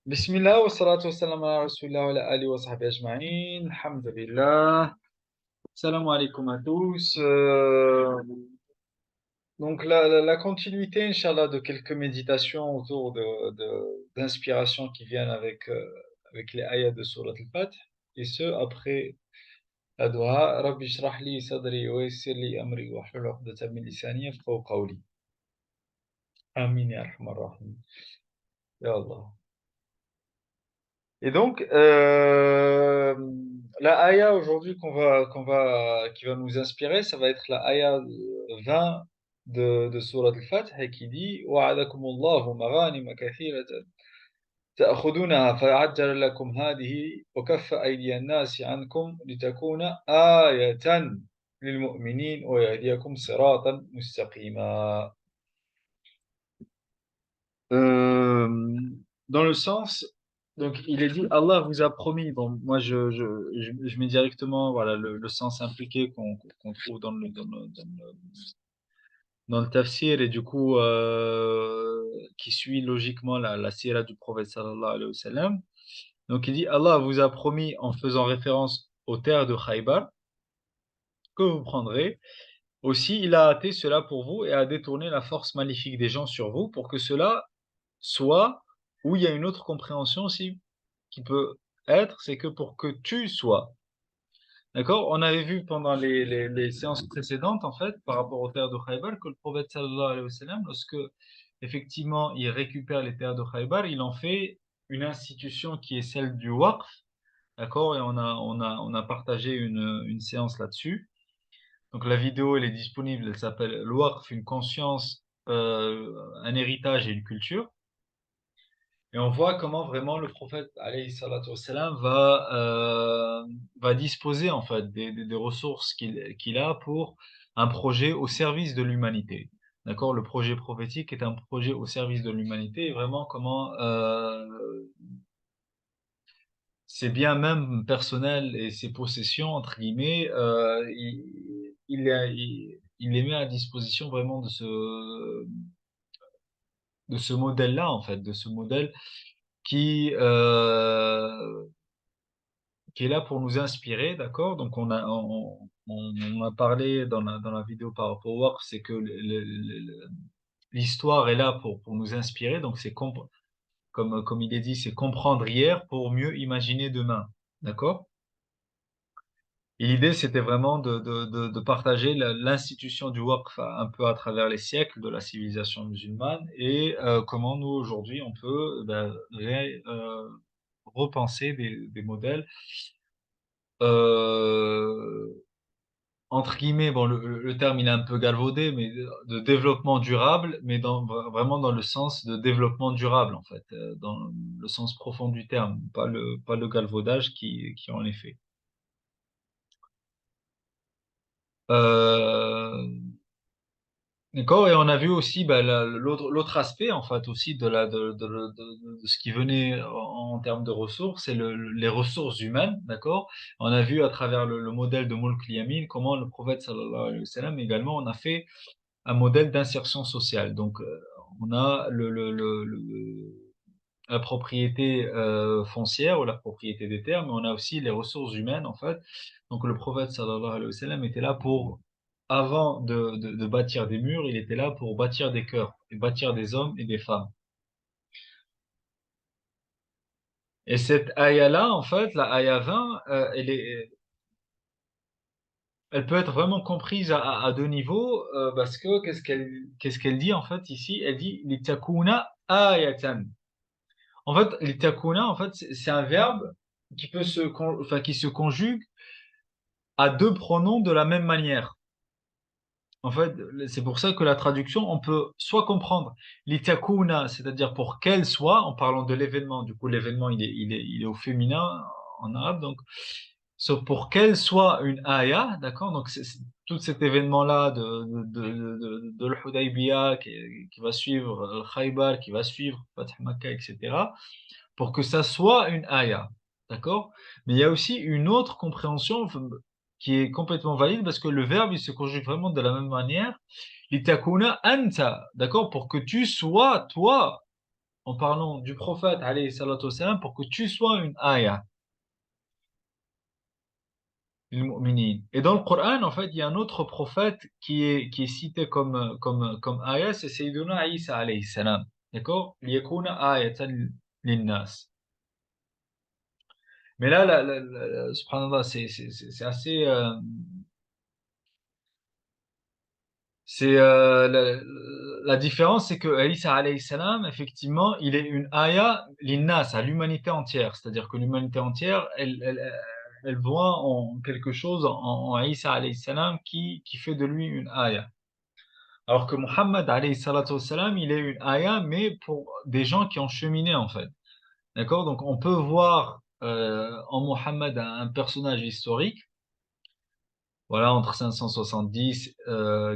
Bismillah wa salatu wa salam ala rasulillah wa ala alihi wa sahbihi ajma'in. Alhamdulillah. Salam alaikum à tous. Donc la continuité, Inch'Allah, de quelques méditations autour d'inspirations qui viennent avec les ayats de Surat al-Fath. Et ce, après la dua, Rabbi shrah li sadri wa yassir li amri wa hlul 'uqdatan min lisani yafqahu qawli. Amin ya arhamar rahimin. Ya Allah. Et donc, la aya aujourd'hui qui va nous inspirer, ça va être la aya 20 de Surat al-Fath et qui dit وَعَدَكُمُ اللَّهُ مَغَانِمَ كَثِيرَةً تَأْخُذُونَها فَعَجَّلَ لَكُمْ هَذِهِ وَكَفَّ أَيْدِيَ النَّاسِ عَنْكُمْ لِتَكُونَ آيَةً لِلْمُؤْمِنِينَ وَيَهْدِيَكُمْ صِرَاطًا مُسْتَقِيمًا. Euh, Dans le sens, donc il est dit, Allah vous a promis. Bon, moi je mets directement voilà le sens impliqué qu'on trouve dans le tafsir et du coup qui suit logiquement la sira du prophète sallallahu alayhi wa sallam. Donc il dit, Allah vous a promis en faisant référence aux terres de Khaybar que vous prendrez. Aussi, il a hâté cela pour vous et a détourné la force maléfique des gens sur vous pour que cela soit, ou il y a une autre compréhension aussi qui peut être, c'est que pour que tu sois. D'accord? On avait vu pendant les séances précédentes, en fait, par rapport aux terres de Khaybar, que le prophète sallallahu alayhi wa sallam, lorsque effectivement il récupère les terres de Khaybar, il en fait une institution qui est celle du Waqf. D'accord? Et on a partagé une séance là-dessus. Donc la vidéo, elle est disponible, elle s'appelle Le Waqf, une conscience, un héritage et une culture. Et on voit comment vraiment le prophète alayhi salatu wassalam, va disposer en fait des ressources qu'il a pour un projet au service de l'humanité. D'accord? Le projet prophétique est un projet au service de l'humanité et vraiment comment ses biens même personnels et ses possessions, entre guillemets, il les met à disposition vraiment de ce modèle-là, en fait, de ce modèle qui, qui est là pour nous inspirer, d'accord? Donc on a parlé dans la vidéo par rapport au Waqf, c'est que l'histoire est là pour nous inspirer, donc comme il est dit, c'est comprendre hier pour mieux imaginer demain, d'accord? Et l'idée, c'était vraiment de partager l'institution du Waqf un peu à travers les siècles de la civilisation musulmane et comment nous, aujourd'hui, on peut repenser des modèles euh, entre guillemets, bon, le terme il est un peu galvaudé, mais de développement durable, mais vraiment dans le sens de développement durable, en fait, dans le sens profond du terme, pas le galvaudage qui en est fait. Euh, d'accord, et on a vu aussi bah, l'autre aspect, en fait, aussi de ce qui venait en termes de ressources, c'est les ressources humaines, d'accord? On a vu à travers le modèle de Moulk Yamin comment le prophète sallallahu alayhi wa sallam également, on a fait un modèle d'insertion sociale. Donc, on a la propriété foncière ou la propriété des terres, mais on a aussi les ressources humaines, en fait. Donc, le prophète, sallallahu alayhi wa sallam, était là pour, avant de bâtir des murs, il était là pour bâtir des cœurs, et bâtir des hommes et des femmes. Et cette aya-là, en fait, la aya 20, elle peut être vraiment comprise à deux niveaux, parce que qu'est-ce qu'elle dit, en fait, ici? Elle dit, litakuna ayatan. En fait, l'itakuna, en fait, c'est un verbe qui peut enfin, qui se conjugue à deux pronoms de la même manière. En fait, c'est pour ça que la traduction, on peut soit comprendre l'itakuna, c'est-à-dire pour qu'elle soit, en parlant de l'événement. Du coup, l'événement, il est au féminin en arabe, donc pour qu'elle soit une aya, d'accord? Donc, tout cet événement-là de l'Hudaybiyah qui va suivre, Khaybar, qui va suivre Fath Makkah, etc., pour que ça soit une aya, d'accord? Mais il y a aussi une autre compréhension qui est complètement valide parce que le verbe, il se conjugue vraiment de la même manière. Litakuna anta, d'accord? Pour que tu sois, toi, en parlant du prophète, alayhi salatu wassalam, pour que tu sois une ayah, une mu'minin. Et dans le Coran, en fait, il y a un autre prophète qui est cité comme ayah, c'est Sayyiduna Isa alayhi salam. D'accord? Liyakuna ayatan linnas. Mais là, subhanallah, c'est assez, c'est la différence, c'est que Isa alayhi salam, effectivement, il est une aya linnas, à l'humanité entière. C'est-à-dire que l'humanité entière, elle voit en quelque chose en Isa alayhi salam qui fait de lui une aya. Alors que Muhammad alayhi salatu wassalam, il est une aya, mais pour des gens qui ont cheminé, en fait. D'accord? Donc, on peut voir en Muhammad un personnage historique, voilà, entre 570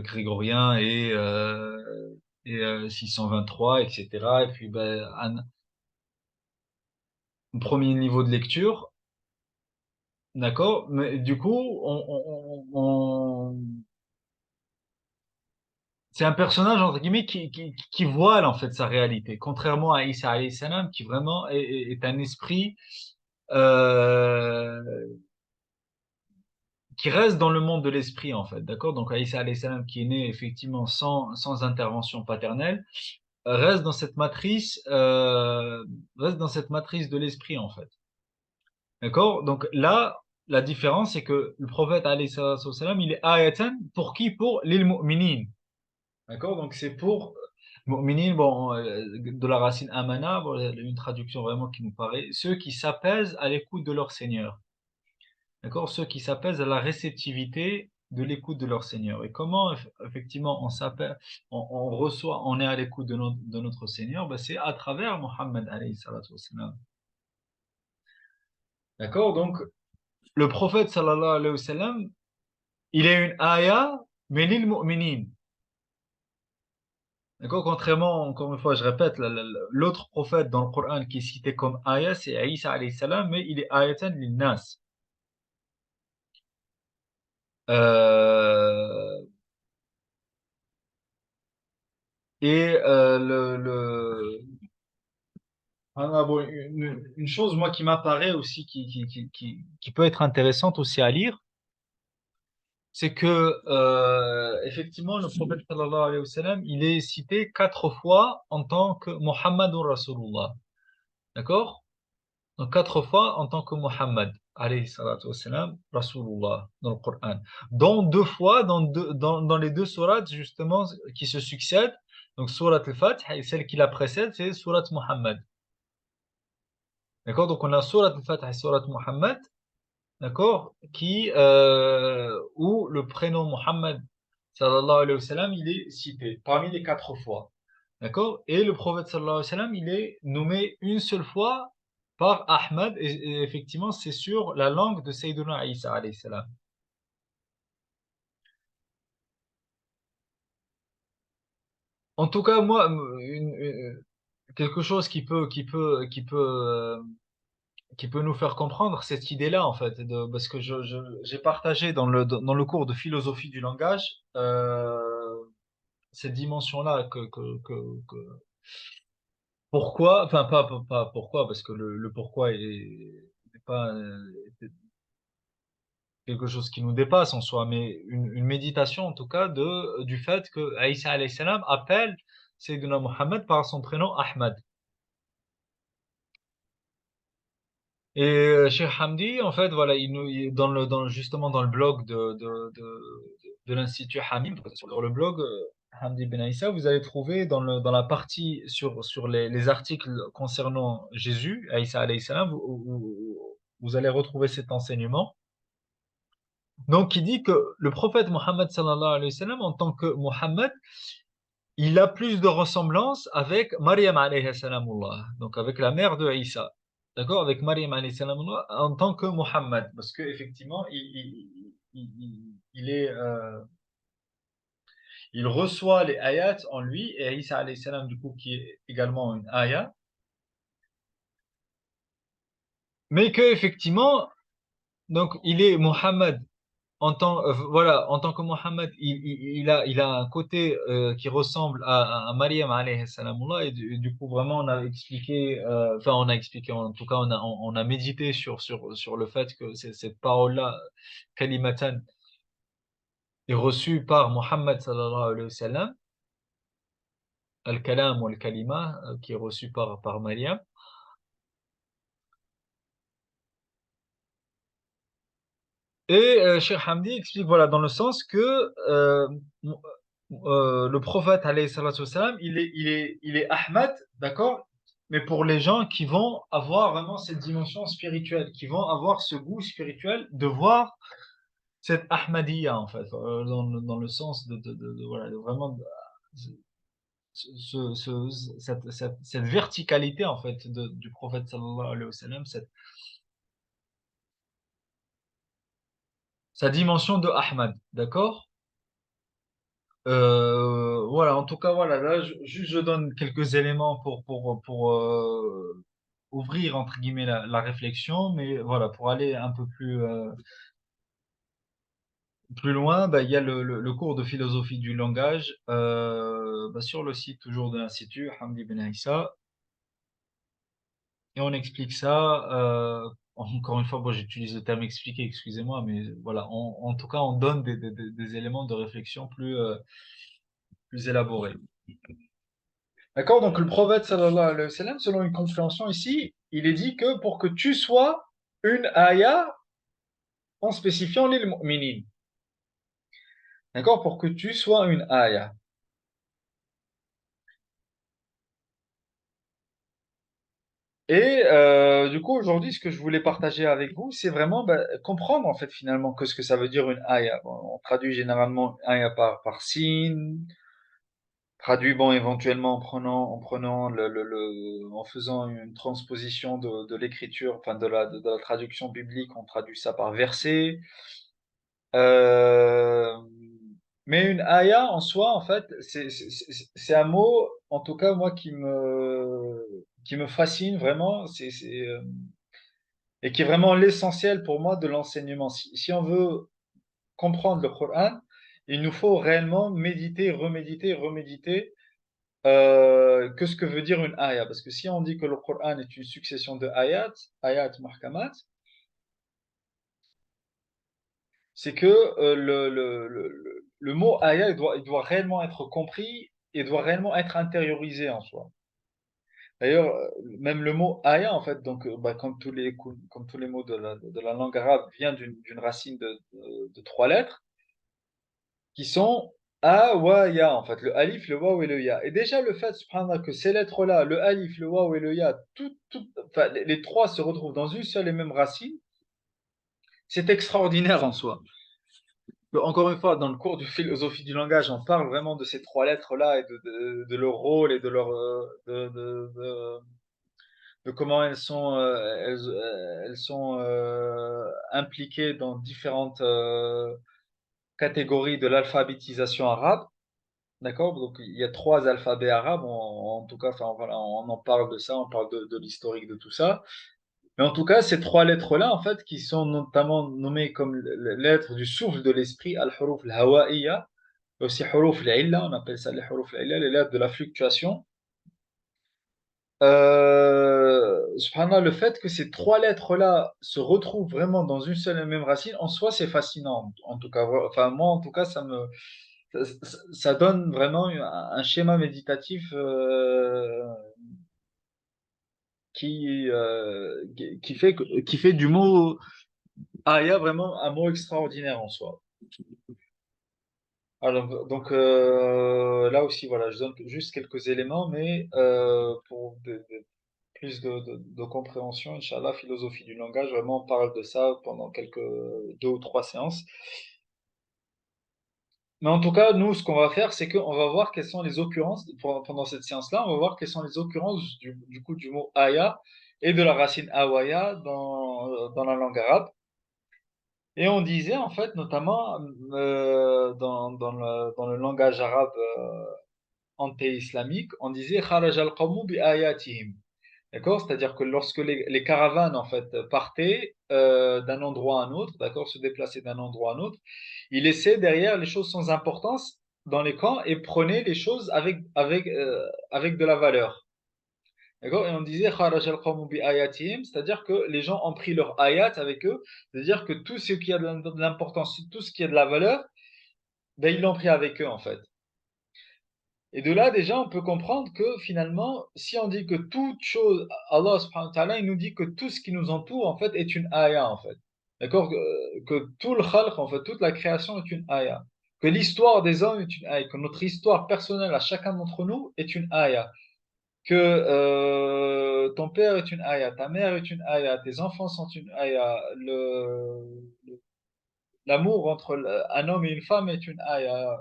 grégorien et 623, etc. Et puis, ben, un premier niveau de lecture, d'accord? Mais du coup, c'est un personnage, entre guillemets, qui voile, en fait, sa réalité. Contrairement à Isa alayhi salam, qui vraiment est un esprit euh, qui reste dans le monde de l'esprit, en fait, d'accord? Donc, Isa alayhi salam, qui est né, effectivement, sans intervention paternelle, reste dans cette matrice de l'esprit en fait. D'accord? Donc là, la différence c'est que le prophète alayhi salatu wassalam, il est ayatan pour qui? Pour lil mu'minin. D'accord? Donc c'est pour mu'minin, bon, de la racine amana, bon, une traduction vraiment qui nous paraît, ceux qui s'apaisent à l'écoute de leur Seigneur. D'accord? Ceux qui s'apaisent à la réceptivité de l'écoute de leur Seigneur. Et comment, effectivement, on reçoit, on est à l'écoute de notre Seigneur, ben, c'est à travers Mohammed, alayhi salatu wassalam. D'accord? Donc, le prophète, sallallahu alayhi wa sallam, il est une ayah, mais lil mu'minin. D'accord? Contrairement, encore une fois, je répète, l'autre prophète dans le Coran qui est cité comme ayah, c'est Isa alayhi salam, mais il est ayatan lil nas. Euh, et ah, bon, une chose, moi, qui m'apparaît aussi, qui peut être intéressante aussi à lire, c'est que, effectivement, le prophète sallallahu alayhi wa sallam, il est cité 4 fois en tant que Muhammadur Rasulullah. D'accord? Donc, 4 fois en tant que Muhammad, alayhi salatu wa sallam, Rasulullah, dans le Coran. Dont 2 fois, dans les deux sourates, justement, qui se succèdent. Donc, surat al-Fath, et celle qui la précède, c'est surat Muhammad. D'accord? Donc, on a surat al-Fath et surat Muhammad. D'accord, où le prénom Muhammad sallallahu alayhi wa sallam, il est cité parmi les 4 fois. D'accord? Et le prophète sallallahu alayhi wa sallam, il est nommé une seule fois par Ahmad, et effectivement, c'est sur la langue de Sayyiduna Isa alayhi salam. En tout cas, moi, quelque chose qui peut nous faire comprendre cette idée-là, en fait, parce que j'ai partagé dans le cours de philosophie du langage, cette dimension-là pourquoi, enfin pas pourquoi, parce que le pourquoi n'est pas quelque chose qui nous dépasse en soi, mais une méditation en tout cas du fait que Aïssa alayhi salam appelle Sayyidina Muhammad par son prénom Ahmad. Et Cheikh Hamdi, en fait, voilà, justement dans le blog de l'Institut Hamid, sur le blog Hamdi Ben Aïssa, vous allez trouver dans la partie sur les articles concernant Jésus, Aïssa alayhi salam, vous allez retrouver cet enseignement. Donc, il dit que le prophète Mohammed sallallahu alayhi wa sallam, en tant que Mohammed, il a plus de ressemblance avec Maryam alayhi salamullah, donc avec la mère de Isa. D'accord? Avec Maryam alayhi salamullah en tant que Muhammad. Parce qu'effectivement, il reçoit les ayats en lui, et Isa alayhi salam, du coup, qui est également une ayat. Mais que, effectivement, donc, il est Muhammad voilà, en tant que Mohammed, il a un côté qui ressemble à Mariam alayhi salamullah, et du coup, vraiment, on a expliqué, enfin, on a expliqué, en tout cas, on a médité sur le fait que cette parole-là, kalimatan, est reçue par Mohammed sallallahu alayhi wa sallam, al-kalam ou al-kalima, qui est reçu par Mariam. Et Cheikh Hamdi explique, voilà, dans le sens que le prophète, alayhi salatu wassalam, il est Ahmad, d'accord? Mais pour les gens qui vont avoir vraiment cette dimension spirituelle, qui vont avoir ce goût spirituel de voir cette Ahmadiyya, en fait, dans le sens voilà, de vraiment cette verticalité, en fait, du prophète, sallallahu alayhi wa sallam, sa dimension de Ahmad, d'accord? Voilà, en tout cas, voilà, là, juste je donne quelques éléments pour ouvrir, entre guillemets, la réflexion, mais voilà, pour aller un peu plus loin, bah, il y a le cours de philosophie du langage bah, sur le site toujours de l'Institut, Hamdi Ben Aissa, et on explique ça, encore une fois, bon, j'utilise le terme expliquer, excusez-moi, mais voilà, en tout cas, on donne des éléments de réflexion plus élaborés. D'accord? Donc le prophète sallallahu alayhi wa sallam, selon une compréhension ici, il est dit que pour que tu sois une ayah en spécifiant les mu'minin. D'accord? Pour que tu sois une ayah. Et du coup, aujourd'hui, ce que je voulais partager avec vous, c'est vraiment bah, comprendre en fait finalement que ce que ça veut dire une ayah. Bon, on traduit généralement ayah par sin, traduit bon éventuellement en prenant en faisant une transposition de l'écriture, enfin de la traduction biblique, on traduit ça par verset. Euh, mais une aya en soi, en fait, c'est un mot, en tout cas moi, qui me fascine vraiment, et qui est vraiment l'essentiel pour moi de l'enseignement. Si on veut comprendre le Coran, il nous faut réellement méditer, reméditer, reméditer que ce que veut dire une aya. Parce que si on dit que le Coran est une succession de ayat muhkamat, c'est que le mot aya, il doit réellement être compris et doit réellement être intériorisé en soi. D'ailleurs, même le mot aya, en fait, donc, bah, comme tous les mots de la langue arabe, vient d'une racine de trois lettres qui sont a, wa, ya, en fait, le alif, le waw et le ya. Et déjà, le fait, subhanallah, que ces lettres-là, le alif, le waw et le ya, enfin, les trois se retrouvent dans une seule et même racine, c'est extraordinaire en soi. Encore une fois, dans le cours de philosophie du langage, on parle vraiment de ces trois lettres-là et de leur rôle et de leur de comment elles sont impliquées dans différentes catégories de l'alphabétisation arabe. D'accord? Donc il y a trois alphabets arabes, en tout cas, enfin voilà, on en parle de ça, on parle de l'historique de tout ça. Mais en tout cas, ces trois lettres-là, en fait, qui sont notamment nommées comme les lettres du souffle de l'esprit, al-huruf al-hawa'iyya, aussi huruf al-illa, on appelle ça les huruf al-illa, les lettres de la fluctuation. Subhanallah, le fait que ces trois lettres-là se retrouvent vraiment dans une seule et même racine, en soi, c'est fascinant. En tout cas, enfin, moi, en tout cas, ça donne vraiment un schéma méditatif qui fait du mot aya vraiment un mot extraordinaire en soi. Alors, donc là aussi, voilà, je donne juste quelques éléments, mais pour plus de compréhension, Inch'Allah, philosophie du langage, vraiment on parle de ça pendant quelques deux ou trois séances. Mais en tout cas, nous, ce qu'on va faire, c'est qu'on va voir quelles sont les occurrences, pendant cette séance-là, on va voir quelles sont les occurrences du coup du mot aya et de la racine awaya dans la langue arabe. Et on disait en fait, notamment dans le langage arabe anté-islamique, on disait خرج القوم بآياتهم. D'accord? C'est-à-dire que lorsque les caravanes, en fait, partaient d'un endroit à un autre, d'accord, se déplaçaient d'un endroit à un autre, ils laissaient derrière les choses sans importance dans les camps et prenaient les choses avec de la valeur. D'accord? Et on disait, Kharaj al-qawmu bi ayatihim, c'est-à-dire que les gens ont pris leur ayat avec eux, c'est-à-dire que tout ce qui a de l'importance, tout ce qui a de la valeur, ben, ils l'ont pris avec eux, en fait. Et de là, déjà, on peut comprendre que finalement, si on dit que toute chose, Allah subhanahu wa ta'ala, il nous dit que tout ce qui nous entoure, en fait, est une ayah, en fait. D'accord? Que tout le khalq, en fait, toute la création est une ayah. Que l'histoire des hommes est une ayah. Que notre histoire personnelle à chacun d'entre nous est une ayah. Que ton père est une ayah, ta mère est une ayah, tes enfants sont une ayah, l'amour entre un homme et une femme est une ayah,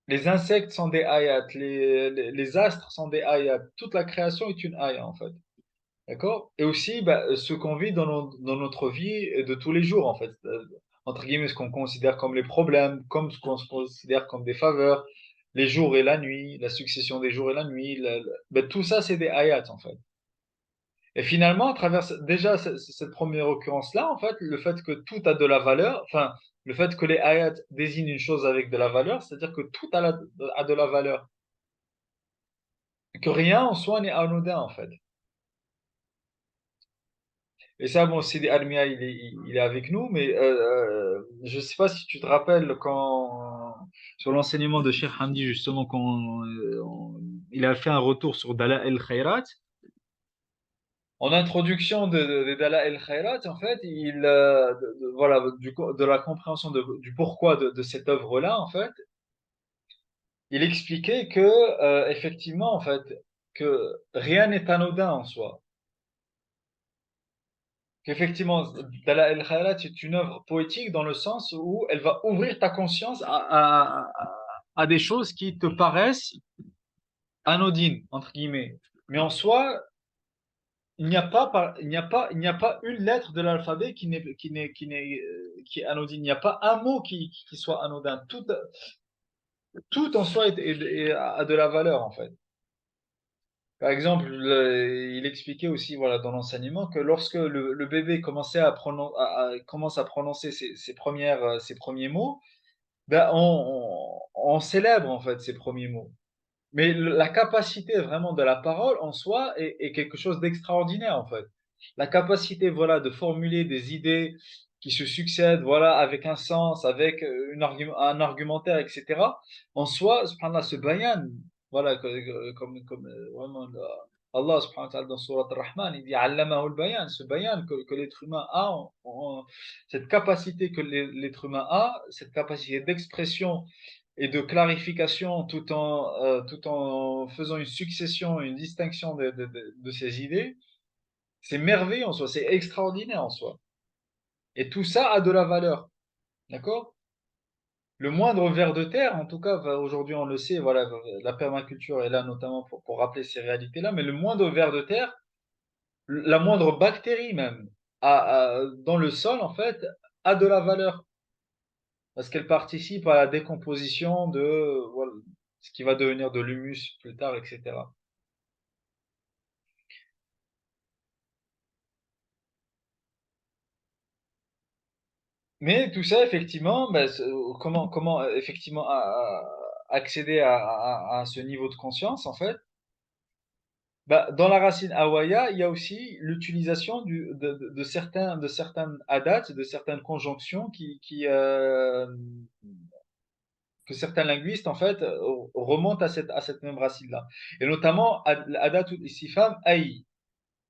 les insectes sont des ayats, les astres sont des ayats, toute la création est une ayah en fait. D'accord? Et aussi bah, ce qu'on vit dans notre vie de tous les jours en fait. Entre guillemets, ce qu'on considère comme les problèmes, comme ce qu'on se considère comme des faveurs, les jours et la nuit, la succession des jours et la nuit, bah, tout ça c'est des ayats en fait. Et finalement, à travers déjà cette première occurrence-là, en fait, le fait que tout a de la valeur, enfin, le fait que les ayats désignent une chose avec de la valeur, c'est-à-dire que tout a de la valeur. Que rien en soi n'est anodin, en fait. Et ça, bon, Sidi Armia, il est avec nous, mais je ne sais pas si tu te rappelles sur l'enseignement de Cheikh Hamdi, justement, il a fait un retour sur Dala el Khairat. En introduction de Dala El Khairat, en fait, voilà, de la compréhension du pourquoi de cette œuvre-là, en fait, il expliquait que, effectivement, en fait, que rien n'est anodin en soi. Qu'effectivement, Dala El Khairat est une œuvre poétique dans le sens où elle va ouvrir ta conscience à des choses qui te paraissent anodines, entre guillemets. Mais en soi, il n'y a pas une lettre de l'alphabet qui est anodine. Il n'y a pas un mot qui soit anodin. Tout en soi a de la valeur, en fait. Par exemple, il expliquait aussi, voilà, dans l'enseignement, que lorsque le bébé commence à prononcer ses premiers mots, ben, on célèbre, en fait, ces premiers mots. Mais la capacité vraiment de la parole en soi est quelque chose d'extraordinaire en fait. La capacité voilà de formuler des idées qui se succèdent voilà avec un sens, avec un argumentaire, etc. En soi, subhanallah, ce bayan, voilà comme vraiment Allah subhanahu wa ta'ala dans Surat Ar-Rahman, il dit Allamahu al-bayan, ce bayan que l'être humain a, cette capacité que l'être humain a, cette capacité d'expression et de clarification tout en faisant une succession, une distinction de ces idées, c'est merveilleux en soi, c'est extraordinaire en soi. Et tout ça a de la valeur. D'accord? Le moindre ver de terre, en tout cas, aujourd'hui on le sait, voilà, la permaculture est là notamment pour rappeler ces réalités-là, mais le moindre ver de terre, la moindre bactérie même, dans le sol, en fait, a de la valeur. Parce qu'elle participe à la décomposition de voilà, ce qui va devenir de l'humus plus tard, etc. Mais tout ça, effectivement, ben, comment effectivement accéder à ce niveau de conscience, en fait? Ben, dans la racine awaya, il y a aussi l'utilisation de certaines adats, de certaines conjonctions que certains linguistes, en fait, remontent à cette même racine-là. Et notamment, adatul istifham ay.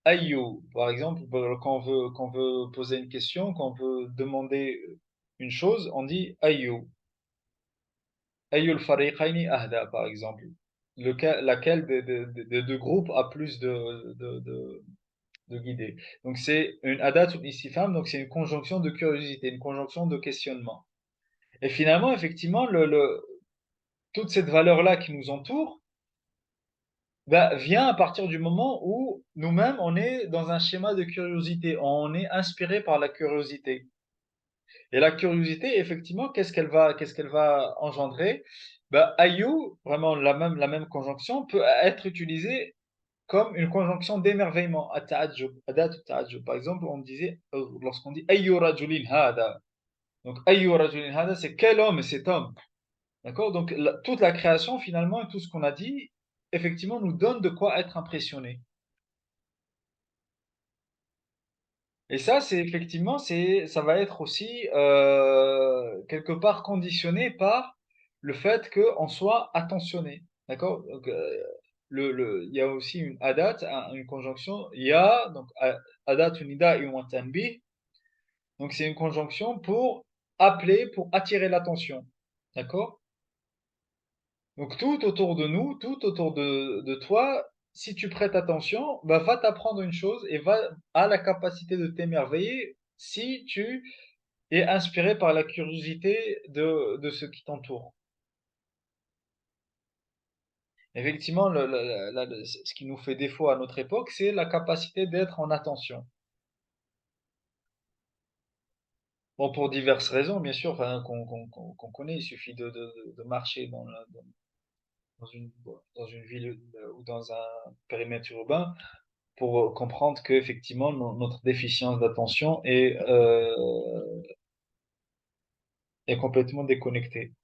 Aïe, par exemple, quand on veut poser une question, quand on veut demander une chose, on dit aïe. Aïe fariqaini ahda, par exemple. Laquelle des deux groupes a plus de guidés. Donc c'est une adat ou istifham, donc c'est une conjonction de curiosité, une conjonction de questionnement. Et finalement, effectivement, toute cette valeur-là qui nous entoure, bah, vient à partir du moment où nous-mêmes, on est dans un schéma de curiosité, on est inspiré par la curiosité. Et la curiosité, effectivement, qu'est-ce qu'elle va engendrer? Bah, ayu, vraiment la même conjonction, peut être utilisée comme une conjonction d'émerveillement. At-ta'ajjub, adat at-ta'ajjub. Par exemple, on disait, lorsqu'on dit ayyu rajulin hada. Donc, ayyu rajulin hada, c'est quel homme est cet homme? D'accord? Donc, toute la création, finalement, et tout ce qu'on a dit, effectivement, nous donne de quoi être impressionné. Et ça, c'est effectivement, ça va être aussi quelque part conditionné par le fait qu'on soit attentionné. D'accord? Donc, il y a aussi une adat, une conjonction, ya, donc adat, unida et un tanbih. Donc, c'est une conjonction pour appeler, pour attirer l'attention. D'accord? Donc, tout autour de nous, tout autour de toi, si tu prêtes attention, bah, va t'apprendre une chose et a la capacité de t'émerveiller si tu es inspiré par la curiosité de ce qui t'entoure. Effectivement, ce qui nous fait défaut à notre époque, c'est la capacité d'être en attention. Bon, pour diverses raisons, bien sûr, enfin, qu'on connaît, il suffit de marcher dans une ville ou dans un périmètre urbain pour comprendre qu'effectivement, notre déficience d'attention est complètement déconnectée.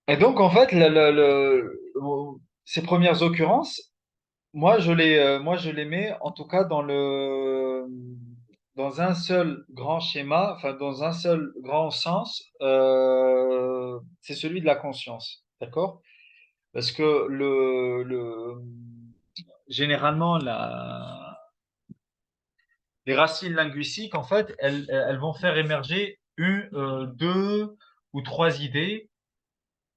Et donc, en fait, ces premières occurrences, moi, je les mets en tout cas dans un seul grand schéma, enfin, dans un seul grand sens, c'est celui de la conscience. D'accord? Parce que généralement, les racines linguistiques, en fait, elles vont faire émerger deux ou trois idées.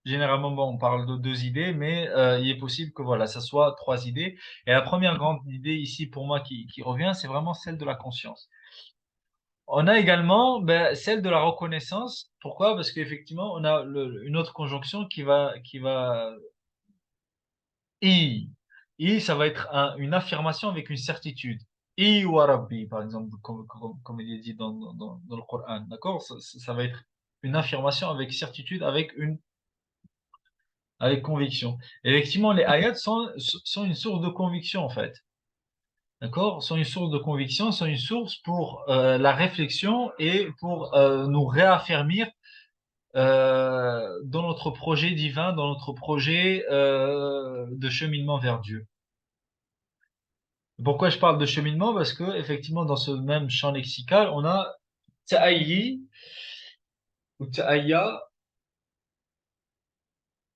Généralement, bon, on parle de deux idées, mais il est possible que voilà, ça soit trois idées. Et la première grande idée ici pour moi qui revient, c'est vraiment celle de la conscience. On a également celle de la reconnaissance. Pourquoi? Parce qu'effectivement, on a une autre conjonction qui va I. I, ça va être une affirmation avec une certitude. I wa Rabbi, par exemple, comme il est dit dans le Coran. D'accord? Ça va être une affirmation avec certitude, avec conviction. Effectivement, les ayats sont une source de conviction, en fait. D'accord? Sont une source de conviction, sont une source pour la réflexion et pour nous réaffirmer dans notre projet divin, dans notre projet de cheminement vers Dieu. Pourquoi je parle de cheminement? Parce que effectivement, dans ce même champ lexical, on a ta'ayyi ou ta'ayya,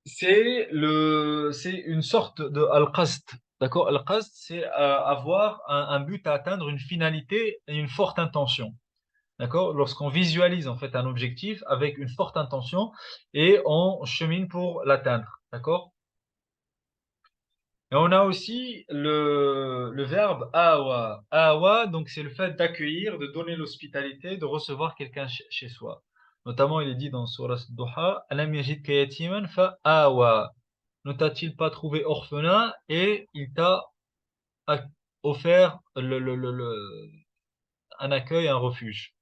c'est une sorte de al-qasd. D'accord? Al-qasd, c'est avoir un but à atteindre, une finalité et une forte intention. D'accord? Lorsqu'on visualise en fait un objectif avec une forte intention et on chemine pour l'atteindre. D'accord? Et on a aussi le verbe awa. Awa, donc c'est le fait d'accueillir, de donner l'hospitalité, de recevoir quelqu'un chez soi. Notamment, il est dit dans Surah Duha, Alam yajidka yatiman fa awa. Ne t'a-t-il pas trouvé orphelin et il t'a ac- offert un accueil, un refuge.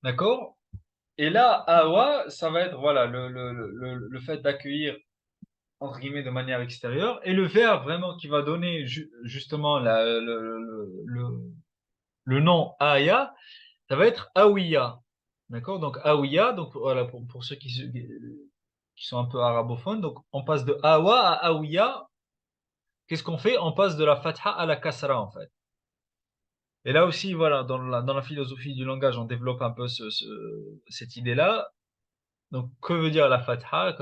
D'accord? Et là, awa, ça va être voilà, le fait d'accueillir entre guillemets de manière extérieure et le verbe vraiment qui va donner justement le nom Aya, ça va être Awiya. D'accord? Donc Awiya, donc voilà pour ceux qui sont un peu arabophones, donc on passe de Awa à Awiya. Qu'est-ce qu'on fait? On passe de la fatha à la kasra en fait. Et là aussi, voilà, dans la philosophie du langage, on développe un peu cette idée-là. Donc, que veut dire la fatha,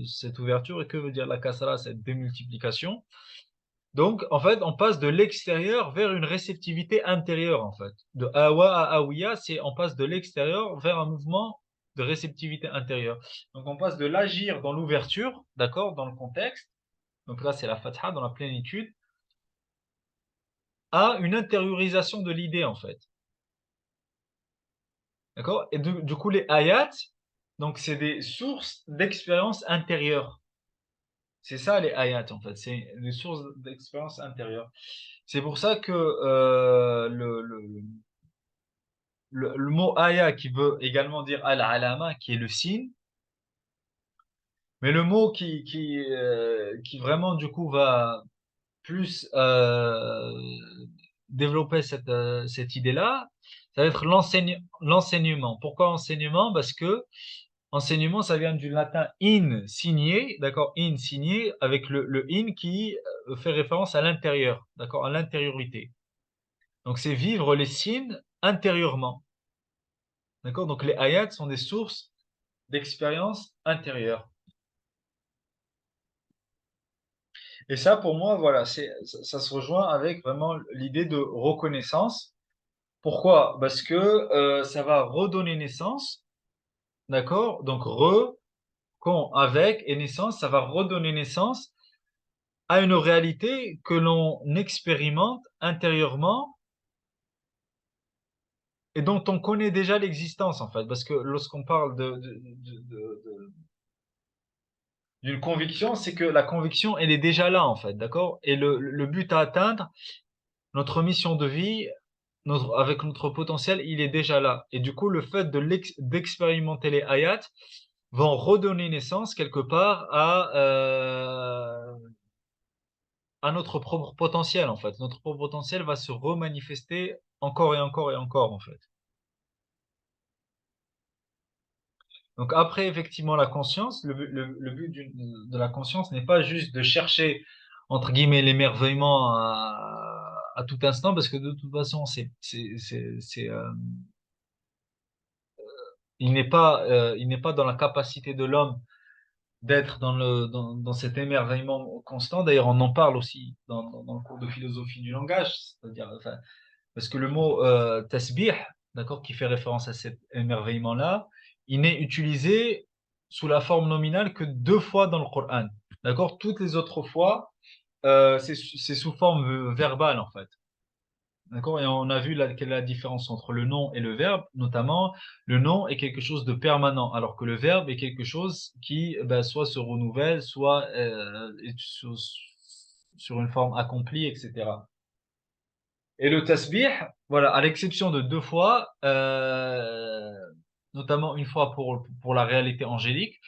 cette ouverture, et que veut dire la kasra, cette démultiplication? Donc, en fait, on passe de l'extérieur vers une réceptivité intérieure, en fait. De awa à awiya, on passe de l'extérieur vers un mouvement de réceptivité intérieure. Donc, on passe de l'agir dans l'ouverture, d'accord, dans le contexte. Donc là, c'est la fatha dans la plénitude, à une intériorisation de l'idée, en fait. D'accord? Et du coup, les ayats, donc c'est des sources d'expérience intérieure. C'est ça les ayats en fait, c'est des sources d'expérience intérieure. C'est pour ça que le mot aya qui veut également dire al-alama, qui est le signe, mais le mot qui vraiment du coup va plus développer cette idée-là, ça va être l'enseignement. Pourquoi enseignement? Parce que enseignement, ça vient du latin in, signé, d'accord? In, signé, avec le in qui fait référence à l'intérieur, d'accord? À l'intériorité. Donc c'est vivre les signes intérieurement, d'accord? Donc les ayats sont des sources d'expérience intérieure. Et ça, pour moi, voilà, ça se rejoint avec vraiment l'idée de reconnaissance. Pourquoi? Parce que ça va redonner naissance, d'accord? Donc con, avec et naissance, ça va redonner naissance à une réalité que l'on expérimente intérieurement et dont on connaît déjà l'existence, en fait. Parce que lorsqu'on parle d'une conviction, c'est que la conviction, elle est déjà là, en fait, d'accord? Et le but à atteindre, notre mission de vie, avec notre potentiel, il est déjà là. Et du coup, le fait d'expérimenter les ayats vont redonner naissance quelque part à notre propre potentiel, en fait. Notre propre potentiel va se remanifester encore et encore et encore, en fait. Donc après, effectivement, la conscience, le but de la conscience n'est pas juste de chercher, entre guillemets, l'émerveillement à tout instant, parce que de toute façon, il n'est pas dans la capacité de l'homme d'être dans cet émerveillement constant. D'ailleurs, on en parle aussi dans le cours de philosophie du langage, c'est-à-dire, enfin, parce que le mot tasbih, d'accord, qui fait référence à cet émerveillement-là, il n'est utilisé sous la forme nominale que deux fois dans le Coran. D'accord? Toutes les autres fois, c'est sous forme verbale, en fait. D'accord? Et on a vu quelle est la différence entre le nom et le verbe, notamment le nom est quelque chose de permanent, alors que le verbe est quelque chose qui ben, soit se renouvelle, soit est sur une forme accomplie, etc. Et le tasbih, voilà, à l'exception de deux fois, notamment une fois pour la réalité angélique,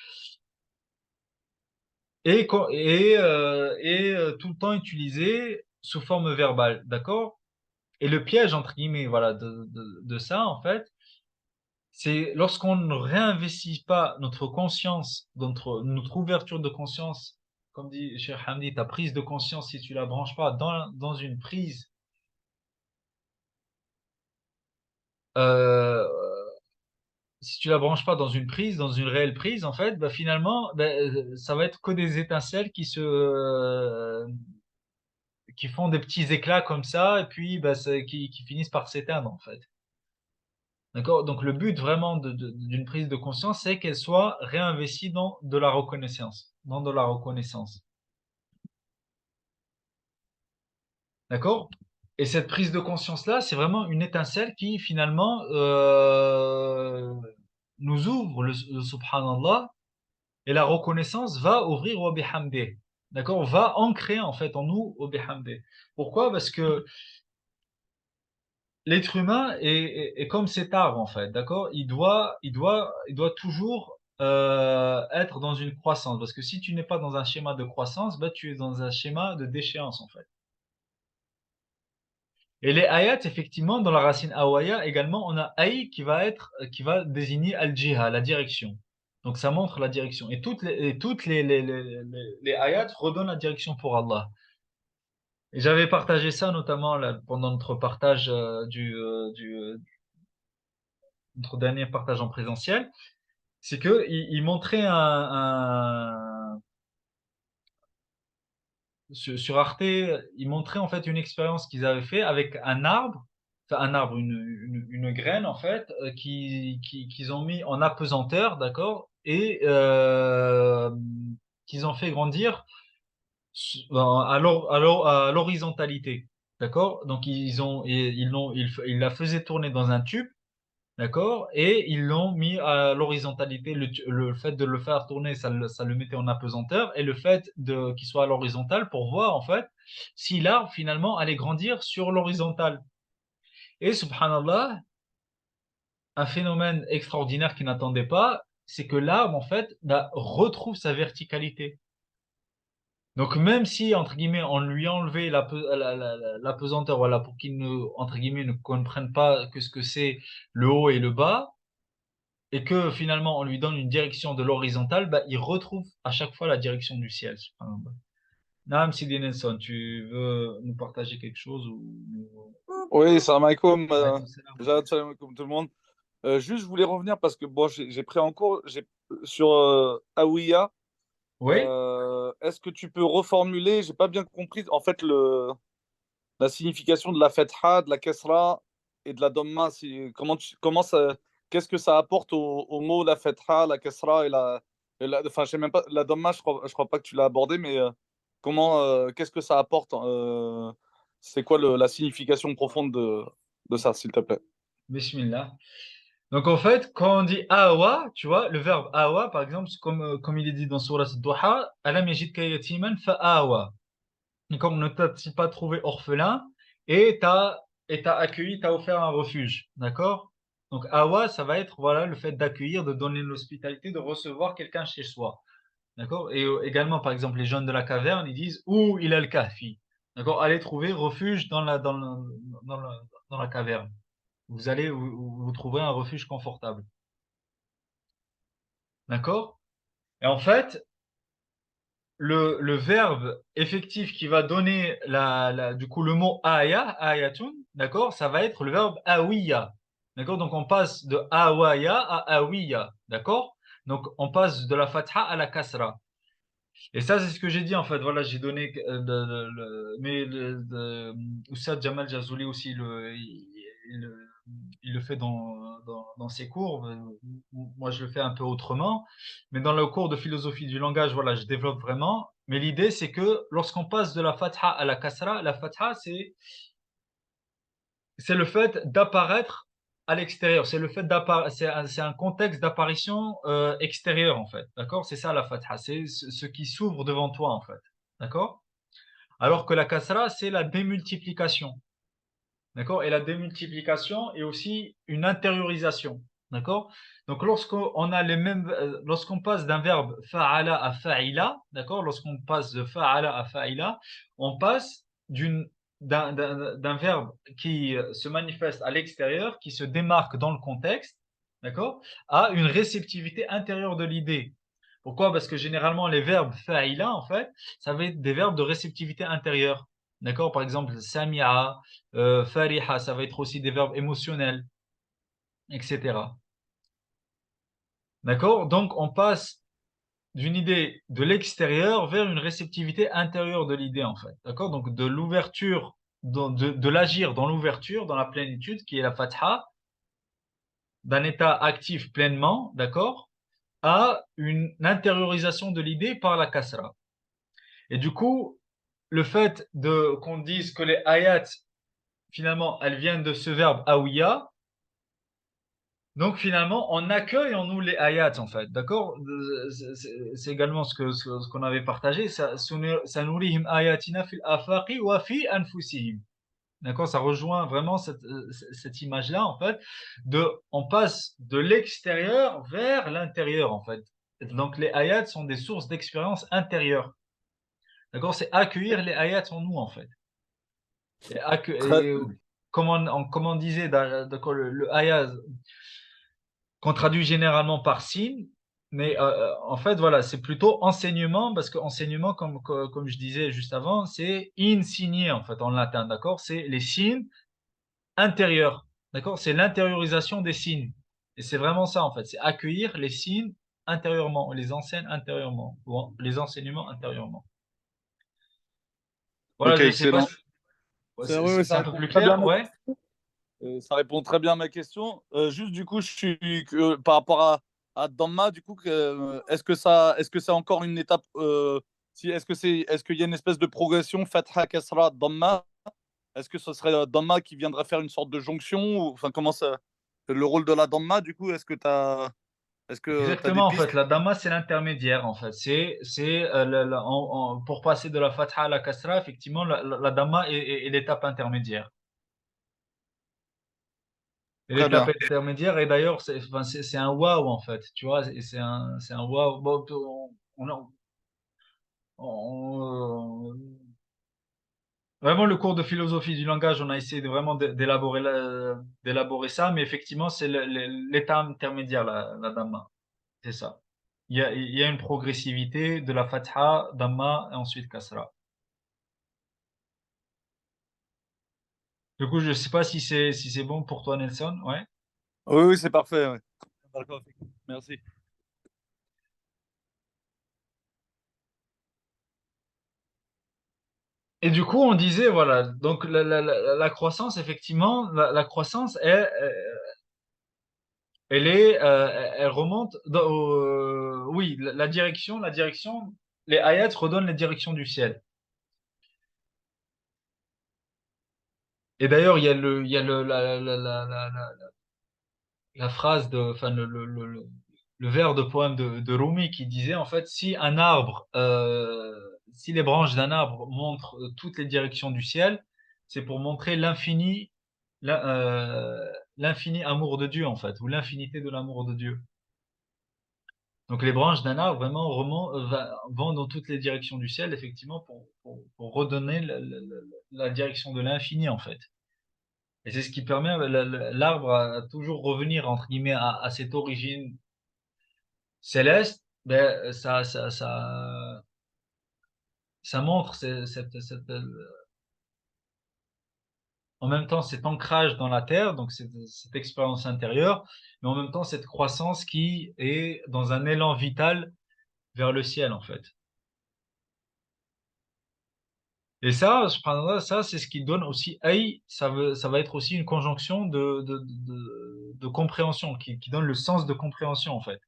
et tout le temps utilisé sous forme verbale, d'accord? Et le piège, entre guillemets, voilà, de ça, en fait, c'est lorsqu'on ne réinvestit pas notre conscience, notre ouverture de conscience, comme dit Cheikh Hamdi, ta prise de conscience, si tu la branches pas dans une prise, euh, si tu la branches pas dans une prise, dans une réelle prise, en fait, bah, finalement, bah, ça va être que des étincelles qui font des petits éclats comme ça, et puis bah, qui finissent par s'éteindre, en fait. D'accord? Donc le but vraiment d'une prise de conscience, c'est qu'elle soit réinvestie dans de la reconnaissance, dans de la reconnaissance. D'accord? Et cette prise de conscience-là, c'est vraiment une étincelle qui finalement nous ouvre le subhanallah, et la reconnaissance va ouvrir wa bihamdih. D'accord? Va ancrer en fait en nous wa bihamdih. Pourquoi? Parce que l'être humain est comme cet arbre en fait, d'accord? Il doit toujours être dans une croissance. Parce que si tu n'es pas dans un schéma de croissance, bah, tu es dans un schéma de déchéance en fait. Et les ayats, effectivement, dans la racine awaya également, on a aï qui va désigner al-jiha, la direction. Donc ça montre la direction. Et toutes les ayats redonnent la direction pour Allah. Et j'avais partagé ça notamment là, pendant notre partage notre dernier partage en présentiel. C'est que il montrait sur Arte, ils montraient en fait une expérience qu'ils avaient fait avec un arbre, enfin un arbre, une graine en fait, qu'ils ont mis en apesanteur, d'accord, et qu'ils ont fait grandir à l'horizontalité, d'accord. Donc ils la faisaient tourner dans un tube. D'accord? Et ils l'ont mis à l'horizontalité. Le fait de le faire tourner, ça le mettait en apesanteur. Et le fait qu'il soit à l'horizontale pour voir, en fait, si l'arbre, finalement, allait grandir sur l'horizontale. Et subhanallah, un phénomène extraordinaire qu'il n'attendait pas, c'est que l'arbre, en fait, bah, retrouve sa verticalité. Donc, même si, entre guillemets, on lui a enlevé la pesanteur, voilà, pour qu'il ne, entre guillemets, ne comprenne pas que ce que c'est le haut et le bas, et que finalement, on lui donne une direction de l'horizontale, bah, il retrouve à chaque fois la direction du ciel. Subhanallah. Naam Sidi Nelson, tu veux nous partager quelque chose ou... Oui, salam alaikum. Alaykoum salam. Salam alaikum tout le monde. Juste, je voulais revenir parce que bon, j'ai pris en cours sur Aouïa. Oui, Est-ce que tu peux reformuler? J'ai pas bien compris en fait la signification de la fetha, de la kesra et de la domma. Comment ça, qu'est-ce que ça apporte au mot la fetha, la kesra enfin, je sais même pas, la domma, je crois pas que tu l'as abordé, mais qu'est-ce que ça apporte? C'est quoi la signification profonde de ça, s'il te plaît? bismillah. Donc en fait, quand on dit awa, tu vois, le verbe awa, par exemple, c'est comme il est dit dans Surah Ad-Duha, Alam yajidka yatiman fa'awa. Et comme ne t'a-t-il pas trouvé orphelin et t'as accueilli, t'as offert un refuge, d'accord? Donc awa, ça va être voilà le fait d'accueillir, de donner l'hospitalité, de recevoir quelqu'un chez soi, d'accord? Et également, par exemple, les jeunes de la caverne, ils disent où il a le kahfi, d'accord? Allez trouver refuge dans la caverne. Vous trouverez un refuge confortable. D'accord? Et en fait, le verbe effectif qui va donner du coup le mot aya, ayatun, d'accord? Ça va être le verbe awiya. D'accord? Donc on passe de awaya à awiya. D'accord? Donc on passe de la fatha à la kasra. Et ça, c'est ce que j'ai dit en fait. Voilà, j'ai donné mais Oussad Jamal Jazouli aussi, il- il le fait dans ses cours. Moi, je le fais un peu autrement. Mais dans le cours de philosophie du langage, voilà, je développe vraiment. Mais l'idée, c'est que lorsqu'on passe de la fatha à la fatha, c'est le fait d'apparaître à l'extérieur. C'est le fait d'apparaître, c'est un contexte d'apparition extérieure en fait. D'accord? C'est ça la fatha. C'est ce qui s'ouvre devant toi en fait. D'accord? Alors que la kasra, c'est la démultiplication. D'accord? Et la démultiplication est aussi une intériorisation. D'accord? Donc, lorsqu'on a les mêmes, lorsqu'on passe d'un verbe fa'ala à fa'ila, d'accord? Lorsqu'on passe de fa'ala à fa'ila, on passe d'un verbe qui se manifeste à l'extérieur, qui se démarque dans le contexte, d'accord? À une réceptivité intérieure de l'idée. Pourquoi? Parce que généralement, les verbes fa'ila, en fait, ça va être des verbes de réceptivité intérieure. D'accord? Par exemple, sami'a, fariha, ça va être aussi des verbes émotionnels, etc. D'accord? Donc, on passe d'une idée de l'extérieur vers une réceptivité intérieure de l'idée, en fait. D'accord? Donc, de l'ouverture, de l'agir dans l'ouverture, dans la plénitude, qui est la fatha, d'un état actif pleinement, d'accord? À une intériorisation de l'idée par la kasra. Et du coup, le fait qu'on dise que les ayats, finalement, elles viennent de ce verbe awiya. Donc finalement, on accueille en nous les ayats en fait, d'accord? C'est également ce qu'on avait partagé. Sanurihim ayatina fil afaqi wa fi anfusihim. D'accord? Ça rejoint vraiment cette image-là en fait. On passe de l'extérieur vers l'intérieur en fait. Donc les ayats sont des sources d'expérience intérieure. D'accord? C'est accueillir les ayats en nous en fait. Très, Et comme on disait, d'accord, le ayat qu'on traduit généralement par signe, mais en fait, voilà, c'est plutôt enseignement, parce que enseignement, comme je disais juste avant, c'est insigné, en fait, en latin, d'accord? C'est les signes intérieurs, d'accord? C'est l'intériorisation des signes. Et c'est vraiment ça, en fait, c'est accueillir les signes intérieurement, les enseignes intérieurement, ou les enseignements intérieurement. Voilà, ok, je ne sais pas excellent. si Oui, oui, c'est ça un peu répond plus très bien à clair, ma ouais? question. Ça répond très bien à ma question. Juste du coup, par rapport à Dhamma, du coup, est-ce que c'est encore une étape si, est-ce qu'il y a une espèce de progression Fatha, Kasra, Dhamma? Est-ce que ce serait Dhamma qui viendrait faire une sorte de jonction enfin, comment ça, le rôle de la Dhamma, du coup, est-ce que tu des Exactement, en pistes? fait, la dhamma, c'est l'intermédiaire, en fait. Pour passer de la fatha à la kasra, effectivement, la dhamma est l'étape intermédiaire. Et Très l'étape bien. intermédiaire, et d'ailleurs, enfin, c'est un waouh en fait, tu vois, et c'est un waouh. Bon, vraiment, le cours de philosophie du langage, on a essayé de vraiment d'élaborer ça, mais effectivement, c'est l'état intermédiaire, la Dhamma. C'est ça. Il y a une progressivité de la Fatha, Dhamma et ensuite Kasra. Du coup, je sais pas si c'est bon pour toi, Nelson. Ouais. Oui, oui, c'est parfait. Ouais. D'accord. Merci. Et du coup, on disait, voilà, donc la croissance, effectivement, la croissance, elle remonte oui, la direction, les ayats redonnent les directions du ciel. Et d'ailleurs, il y a la phrase enfin, le vers de poème de Rumi qui disait, en fait, si les branches d'un arbre montrent toutes les directions du ciel, c'est pour montrer l'infini amour de Dieu, en fait, ou l'infinité de l'amour de Dieu. Donc les branches d'un arbre vraiment vont dans toutes les directions du ciel, effectivement, pour redonner la direction de l'infini, en fait. Et c'est ce qui permet l'arbre à toujours revenir, entre guillemets, à cette origine céleste. Ben, ça montre en même temps cet ancrage dans la terre, donc cette expérience intérieure, mais en même temps cette croissance qui est dans un élan vital vers le ciel, en fait. Et ça, subhanallah, ça, c'est ce qui donne aussi ay, ça va être aussi une conjonction de compréhension, qui donne le sens de compréhension, en fait.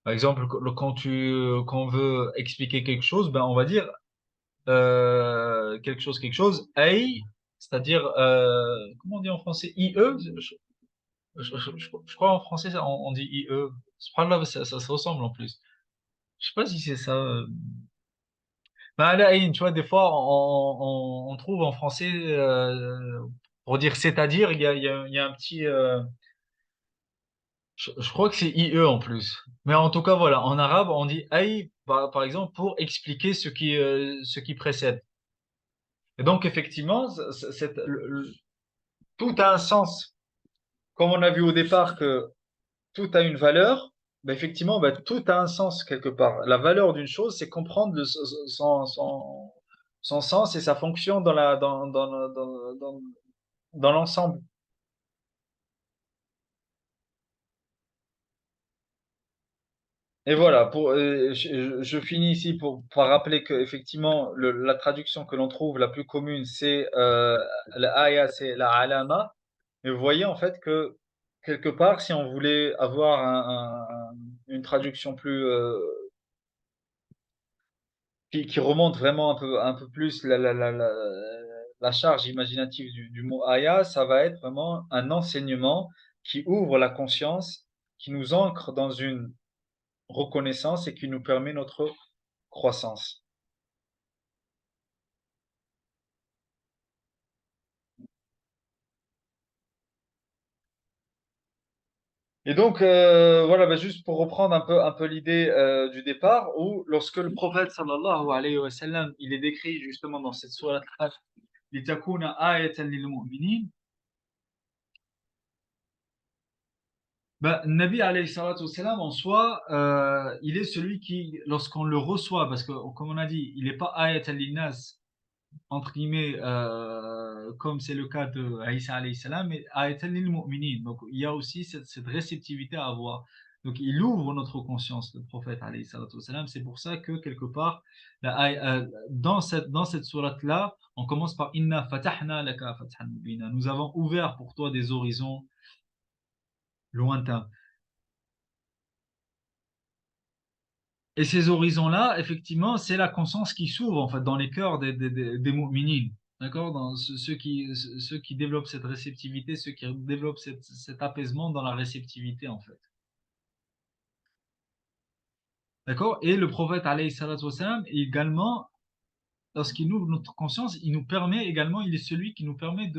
Par exemple, quand on veut expliquer quelque chose, ben, on va dire quelque chose, ay, c'est-à-dire, comment on dit en français, IE, je crois en français, on dit IE. Subhanallah, ça se ressemble en plus. Je sais pas si c'est ça. Ben, là, tu vois, des fois, on trouve en français, pour dire c'est-à-dire, il y a un petit. Je crois que c'est IE en plus. Mais en tout cas, voilà, en arabe, on dit aïe, par exemple, pour expliquer ce qui précède. Et donc, effectivement, tout a un sens. Comme on a vu au départ que tout a une valeur, ben effectivement, ben, tout a un sens quelque part. La valeur d'une chose, c'est comprendre son sens et sa fonction dans l'ensemble. Et voilà, je finis ici par rappeler que effectivement la traduction que l'on trouve la plus commune, c'est la aya, c'est la alama. Mais vous voyez en fait que quelque part, si on voulait avoir une traduction plus qui remonte vraiment un peu plus la charge imaginative du mot aya, ça va être vraiment un enseignement qui ouvre la conscience, qui nous ancre dans une reconnaissance et qui nous permet notre croissance. Et donc, voilà, bah, juste pour reprendre un peu l'idée du départ, où lorsque le prophète sallallahu alayhi wa sallam, il est décrit justement dans cette sourate Al-Hajj, لِتَكُونَ آيَةً لِلْمُؤْمِنِينَ, bah, Nabi alayhi salatu wa sallam, en soi, il est celui qui, lorsqu'on le reçoit, parce que comme on a dit, il n'est pas ayatan linnas, entre guillemets, comme c'est le cas de Aïssa alayhi salam, mais ayatan lil mu'minin. Donc il y a aussi cette réceptivité à avoir. Donc il ouvre notre conscience, le prophète alayhi salatu wa salam. C'est pour ça que quelque part, dans cette sourate-là, on commence par Inna fatahna laka fathan mubina. Nous avons ouvert pour toi des horizons lointains. Et ces horizons-là, effectivement, c'est la conscience qui s'ouvre en fait dans les cœurs des mu'minines. D'accord? Dans ceux qui développent cette réceptivité, ceux qui développent cet apaisement dans la réceptivité en fait. D'accord? Et le prophète alayhi salatu wassalam, également, lorsqu'il ouvre notre conscience, il nous permet également, il est celui qui nous permet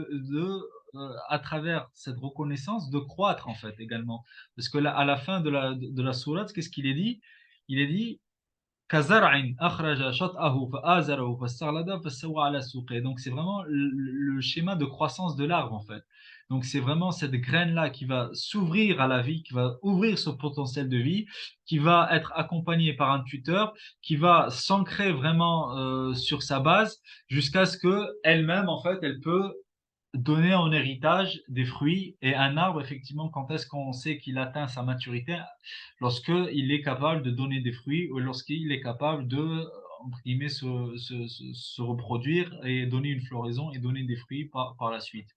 à travers cette reconnaissance, de croître en fait également. Parce que là, à la fin de la sourate, qu'est-ce qu'il est dit? Il est dit كزرع أخرج شطأه فآزره فاستغلظ فاستوى على سوقه. Donc c'est vraiment le schéma de croissance de l'arbre en fait. Donc c'est vraiment cette graine-là qui va s'ouvrir à la vie, qui va ouvrir ce potentiel de vie, qui va être accompagnée par un tuteur, qui va s'ancrer vraiment sur sa base jusqu'à ce que elle-même en fait elle peut donner en héritage des fruits. Et un arbre, effectivement, quand est-ce qu'on sait qu'il atteint sa maturité? Lorsqu'il est capable de donner des fruits ou lorsqu'il est capable de, entre guillemets, se reproduire et donner une floraison et donner des fruits par la suite.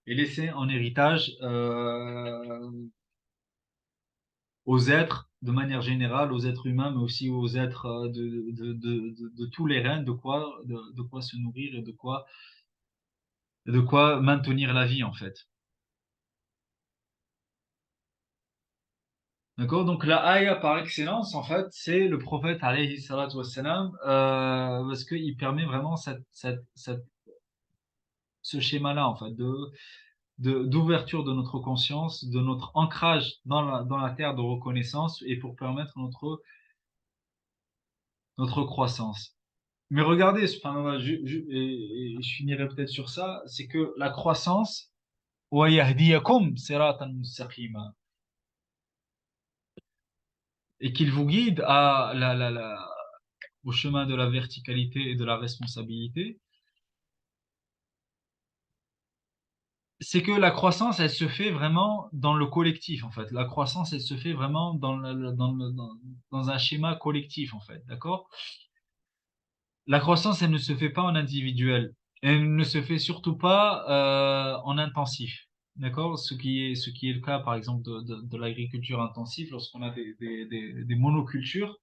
Et laisser en héritage aux êtres, de manière générale, aux êtres humains, mais aussi aux êtres de tous les règnes, de quoi se nourrir et de quoi maintenir la vie, en fait. D'accord? Donc la ayah par excellence, en fait, c'est le prophète alayhi salatu wassalam, parce qu'il permet vraiment ce schéma-là, en fait, d'ouverture de notre conscience, de notre ancrage dans la terre de reconnaissance et pour permettre notre croissance. Mais regardez, subhanallah, et je finirai peut-être sur ça, c'est que la croissance, وَيَهْدِيَكُمْ صِرَاطًا مُسْتَقِيمًا, et qu'il vous guide au chemin de la verticalité et de la responsabilité, c'est que la croissance, elle se fait vraiment dans le collectif, en fait. La croissance, elle se fait vraiment dans un schéma collectif, en fait. D'accord? La croissance, elle ne se fait pas en individuel. Elle ne se fait surtout pas en intensif. D'accord? Ce qui est le cas, par exemple, de l'agriculture intensive, lorsqu'on a des monocultures,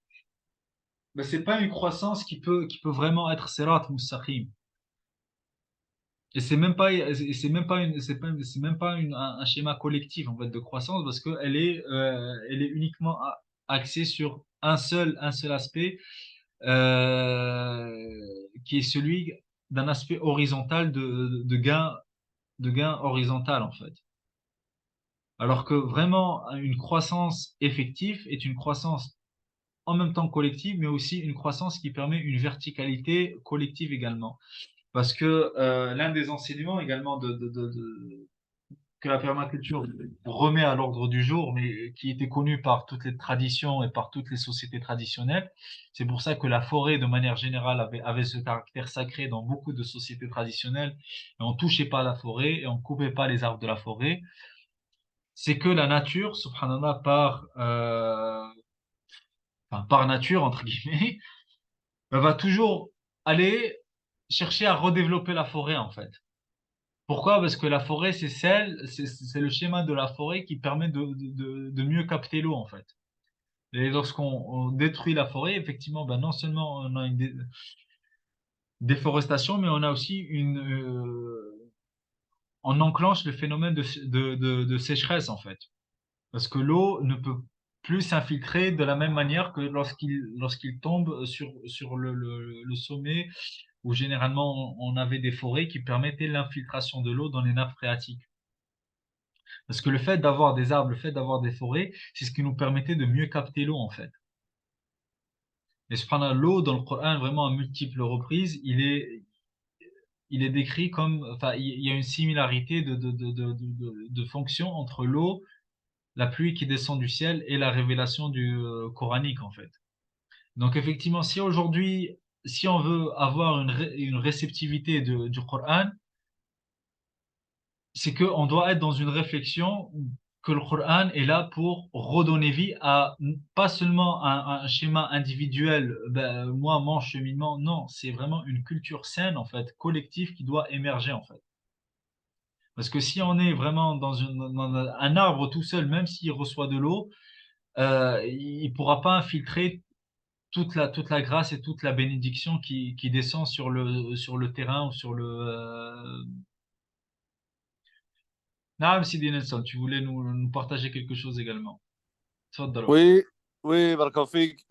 ben, c'est pas une croissance qui peut vraiment être sirat mustaqim. Et c'est même pas c'est même pas un schéma collectif en fait de croissance parce que elle est uniquement axée sur un seul aspect qui est celui d'un aspect horizontal de gain horizontal en fait. Alors que vraiment une croissance effective est une croissance en même temps collective, mais aussi une croissance qui permet une verticalité collective également. Parce que l'un des enseignements également que la permaculture remet à l'ordre du jour, mais qui était connu par toutes les traditions et par toutes les sociétés traditionnelles, c'est pour ça que la forêt, de manière générale, avait ce caractère sacré dans beaucoup de sociétés traditionnelles, et on touchait pas la forêt et on coupait pas les arbres de la forêt. C'est que la nature, subhanallah, enfin, par nature, entre guillemets, va toujours aller chercher à redévelopper la forêt, en fait. Pourquoi? Parce que la forêt, c'est le schéma de la forêt qui permet de mieux capter l'eau, en fait. Et lorsqu'on on détruit la forêt, effectivement, ben non seulement on a une déforestation, mais on a aussi on enclenche le phénomène de sécheresse, en fait. Parce que l'eau ne peut plus s'infiltrer de la même manière que lorsqu'il tombe sur le sommet, où généralement on avait des forêts qui permettaient l'infiltration de l'eau dans les nappes phréatiques. Parce que le fait d'avoir des arbres, le fait d'avoir des forêts, c'est ce qui nous permettait de mieux capter l'eau, en fait. Et cependant, l'eau, dans le Coran, vraiment à multiples reprises, il est décrit comme, enfin, il y a une similarité de fonction entre l'eau, la pluie qui descend du ciel et la révélation coranique, en fait. Donc, effectivement, si aujourd'hui, si on veut avoir une réceptivité du Coran, c'est qu'on doit être dans une réflexion que le Coran est là pour redonner vie à pas seulement un schéma individuel, ben, moi, mon cheminement, non, c'est vraiment une culture saine, en fait, collective qui doit émerger, en fait. Parce que si on est vraiment dans un arbre tout seul, même s'il reçoit de l'eau, il pourra pas infiltrer toute la grâce et toute la bénédiction qui descend sur le terrain ou sur le, Naam Sidi Nelson, tu voulais nous partager quelque chose également. Tfaddalo. Oui, oui, Barkafik.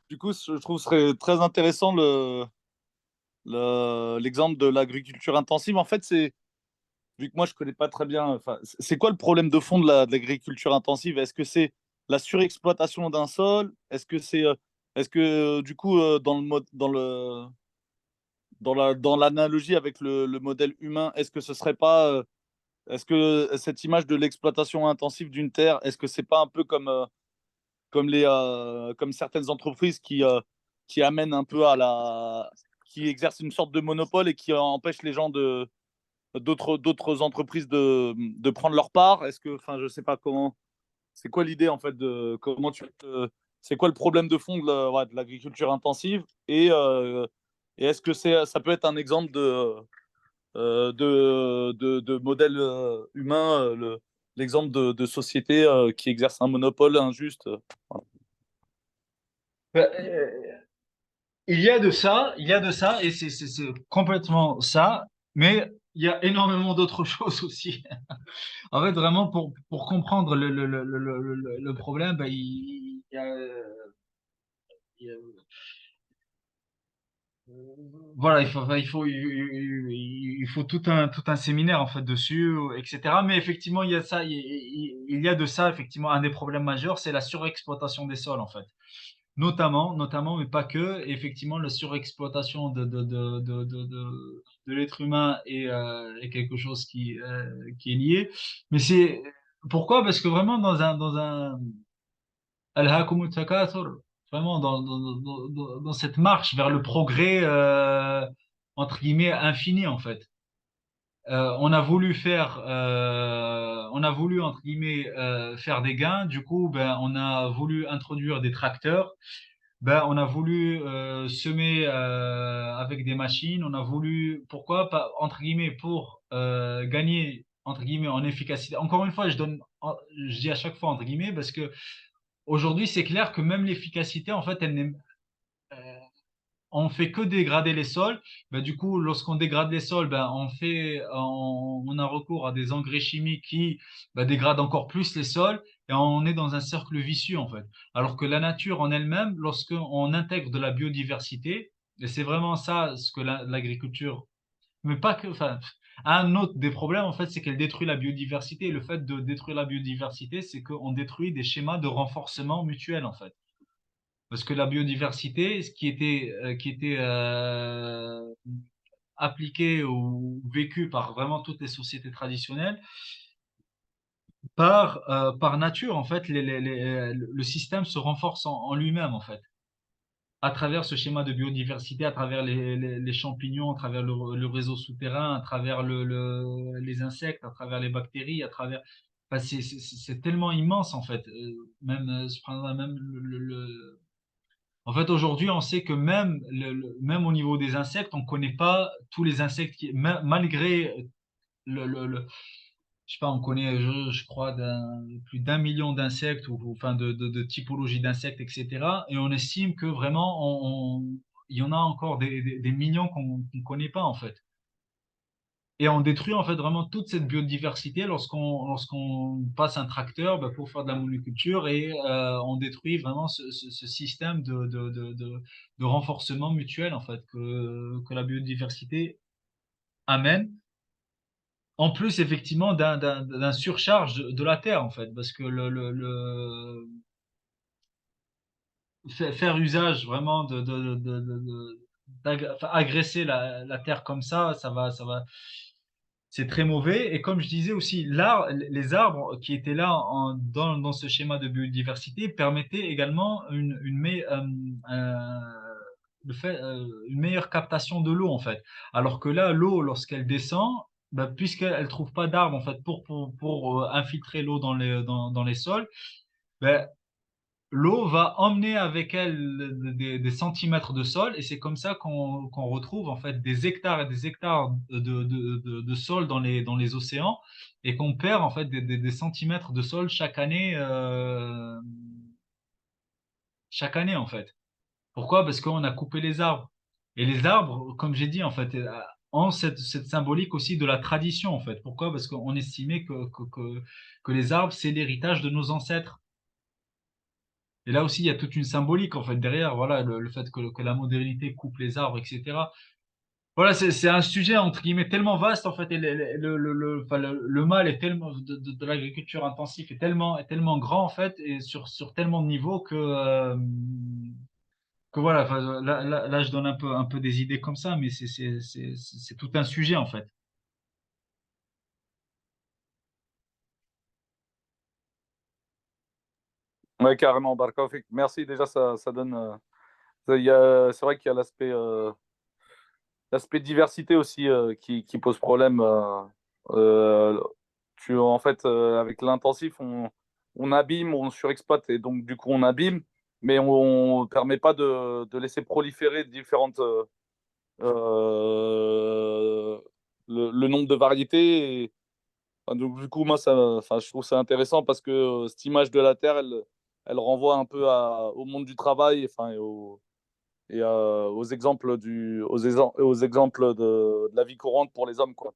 Du coup, je trouve que ce serait très intéressant l'exemple de l'agriculture intensive, en fait, c'est, vu que moi je connais pas très bien, enfin, c'est quoi le problème de fond de l'agriculture intensive? Est-ce que c'est la surexploitation d'un sol? Est-ce que du coup, dans l'analogie avec le modèle humain, est-ce que ce serait pas, est-ce que cette image de l'exploitation intensive d'une terre, est-ce que c'est pas un peu comme certaines entreprises qui amènent un peu qui exercent une sorte de monopole et qui empêchent les gens d'autres entreprises de prendre leur part? Est-ce que, enfin, je sais pas comment, c'est quoi l'idée en fait de comment c'est quoi le problème de fond ouais, de l'agriculture intensive et est-ce que ça peut être un exemple de modèle humain, l'exemple société qui exerce un monopole injuste? Voilà. Il y a de ça, et c'est complètement ça, mais il y a énormément d'autres choses aussi. En fait, vraiment, pour comprendre le problème, ben, il y a- voilà, il faut tout un séminaire en fait dessus, etc. Mais effectivement, il y a ça, il y a de ça, effectivement, un des problèmes majeurs, c'est la surexploitation des sols en fait. Notamment, mais pas que, effectivement, la surexploitation de l'être humain est quelque chose qui est lié. Mais c'est pourquoi? Parce que vraiment, dans un Alhaakumut Takathur, vraiment dans cette marche vers le progrès, entre guillemets, infini, en fait. On a voulu, entre guillemets, faire des gains. Du coup, ben, on a voulu introduire des tracteurs. Ben, on a voulu semer avec des machines. On a voulu, pourquoi pas, entre guillemets, pour gagner, entre guillemets, en efficacité. Encore une fois, je dis à chaque fois, entre guillemets, parce que aujourd'hui, c'est clair que même l'efficacité, en fait, on fait que dégrader les sols. Ben, du coup, lorsqu'on dégrade les sols, ben, on a recours à des engrais chimiques qui ben, dégradent encore plus les sols et on est dans un cercle vicieux, en fait. Alors que la nature en elle-même, lorsqu'on intègre de la biodiversité, et c'est vraiment ça ce que l'agriculture, mais pas que, enfin, un autre des problèmes, en fait, c'est qu'elle détruit la biodiversité. Et le fait de détruire la biodiversité, c'est qu'on détruit des schémas de renforcement mutuel, en fait. Parce que la biodiversité, ce qui était appliqué ou vécu par vraiment toutes les sociétés traditionnelles, par nature, en fait, le système se renforce en lui-même, en fait, à travers ce schéma de biodiversité, à travers les champignons, à travers le réseau souterrain, à travers les insectes, à travers les bactéries, à travers... Enfin, c'est tellement immense, en fait. Même, subhanallah, même en fait, aujourd'hui, on sait que même, même au niveau des insectes, on ne connaît pas tous les insectes malgré je sais pas, on connaît, je crois, plus d'un million d'insectes enfin de typologies d'insectes, etc. Et on estime que vraiment, il y en a encore des millions qu'on ne connaît pas, en fait. Et on détruit en fait vraiment toute cette biodiversité lorsqu'on passe un tracteur ben, pour faire de la monoculture et on détruit vraiment ce système de renforcement mutuel en fait que la biodiversité amène. En plus effectivement d'un surcharge de la terre en fait parce que faire usage vraiment enfin, agresser la terre comme ça va c'est très mauvais. Et comme je disais aussi, les arbres qui étaient là dans ce schéma de biodiversité permettaient également une meilleure captation de l'eau, en fait. Alors que là, l'eau, lorsqu'elle descend, bah, puisqu'elle ne trouve pas d'arbres, en fait, pour infiltrer l'eau dans les sols, ben, l'eau va emmener avec elle des centimètres de sol et c'est comme ça qu'on retrouve en fait des hectares et des hectares de sol dans les océans et qu'on perd en fait des centimètres de sol chaque année en fait. Pourquoi? Parce qu'on a coupé les arbres. Et les arbres, comme j'ai dit en fait, ont cette symbolique aussi de la tradition en fait. Pourquoi? Parce qu'on estimait que les arbres, c'est l'héritage de nos ancêtres. Et là aussi, il y a toute une symbolique en fait derrière, voilà, le fait que la modernité coupe les arbres, etc. Voilà, c'est un sujet entre guillemets tellement vaste en fait, et enfin, le mal est tellement de l'agriculture intensive est tellement grand en fait, et sur tellement de niveaux que voilà, enfin, là, je donne un peu des idées comme ça, mais c'est tout un sujet en fait. Ouais, carrément, Barkofik. Merci, déjà, ça donne. C'est vrai qu'il y a l'aspect diversité aussi qui pose problème. Euh, en fait, avec l'intensif, on abîme, on surexploite et donc du coup on abîme, mais on ne permet pas de laisser proliférer différentes euh, le nombre de variétés. Enfin, donc du coup, moi, enfin, je trouve ça intéressant parce que cette image de la Terre, elle renvoie un peu au monde du travail, enfin, aux exemples aux exemples de la vie courante pour les hommes, quoi.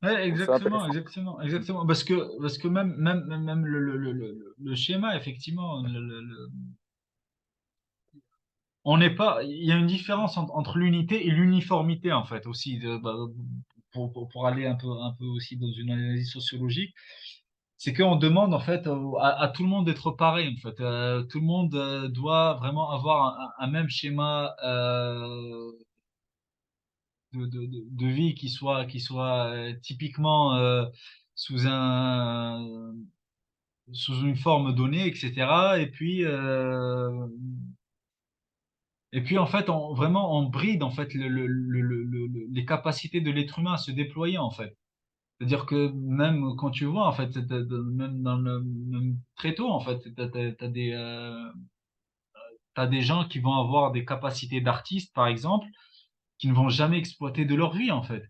Ouais, Donc c'est exactement, intéressant. exactement, exactement. Parce que même le schéma, effectivement, on n'est pas, il y a une différence entre l'unité et l'uniformité, en fait, aussi, pour aller un peu aussi dans une analyse sociologique. C'est qu'on demande, en fait, à tout le monde d'être pareil, en fait. Tout le monde doit vraiment avoir un même schéma de vie qui soit typiquement sous un, sous une forme donnée, etc. Et puis en fait, vraiment, on bride en fait les capacités de l'être humain à se déployer en fait. C'est-à-dire que même quand tu vois en fait, même même très tôt en fait, t'as des gens qui vont avoir des capacités d'artistes par exemple, qui ne vont jamais exploiter de leur vie en fait.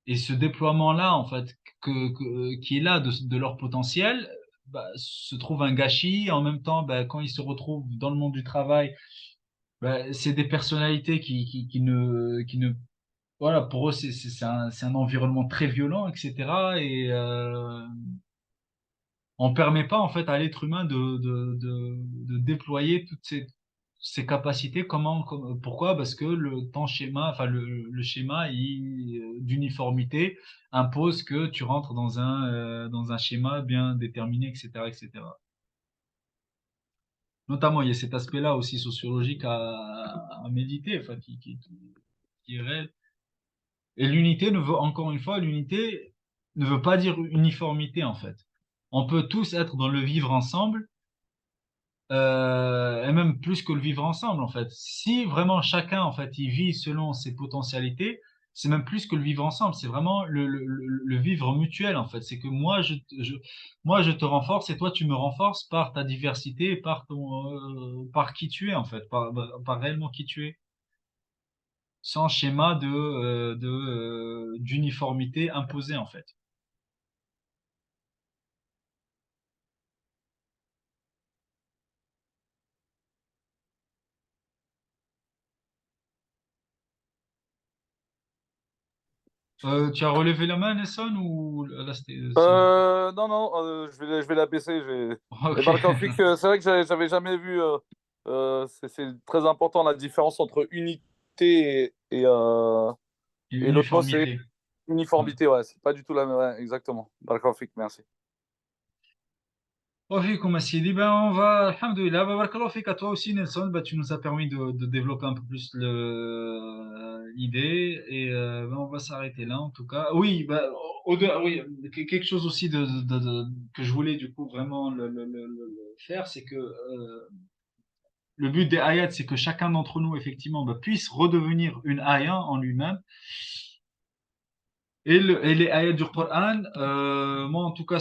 Et ce déploiement-là en fait, qui est là de leur potentiel, bah, se trouve un gâchis. En même temps, bah, quand ils se retrouvent dans le monde du travail, bah, c'est des personnalités qui ne, voilà, pour eux, c'est un environnement très violent, etc. Et on permet pas, en fait, à l'être humain de déployer toutes ces capacités. Pourquoi? Parce que le temps schéma, enfin, le schéma d'uniformité impose que tu rentres dans un schéma bien déterminé, etc., etc. Notamment, il y a cet aspect-là aussi sociologique à méditer, enfin, qui est réel. Et l'unité ne veut, encore une fois, l'unité ne veut pas dire uniformité, en fait. On peut tous être dans le vivre ensemble, et même plus que le vivre ensemble, en fait. Si vraiment chacun, en fait, il vit selon ses potentialités, c'est même plus que le vivre ensemble, c'est vraiment le vivre mutuel, en fait. C'est que moi, je te renforce et toi, tu me renforces par ta diversité, par qui tu es, en fait, par réellement qui tu es, sans schéma d'uniformité imposée, en fait. Tu as relevé la main, Nelson, ou là, Non, non, je vais la baisser. Et Ok. Barkofik, c'est vrai que j'avais jamais vu. C'est très important la différence entre unité et l'autre mot, c'est Uniformité. Ouais. uniformité. Ouais, c'est pas du tout la même. Ouais, exactement. Barkofik, merci. Comme Sidi, ben on va, alhamdoulilah, bah, barakallahu fik à toi aussi, Nelson, bah, tu nous as permis de développer un peu plus l'idée, et ben, on va s'arrêter là en tout cas. Oui, bah, oui, quelque chose aussi que je voulais du coup vraiment le faire, c'est que le but des ayats, c'est que chacun d'entre nous, effectivement, bah, puisse redevenir une ayat en lui-même. Et les ayats du Coran, moi en tout cas,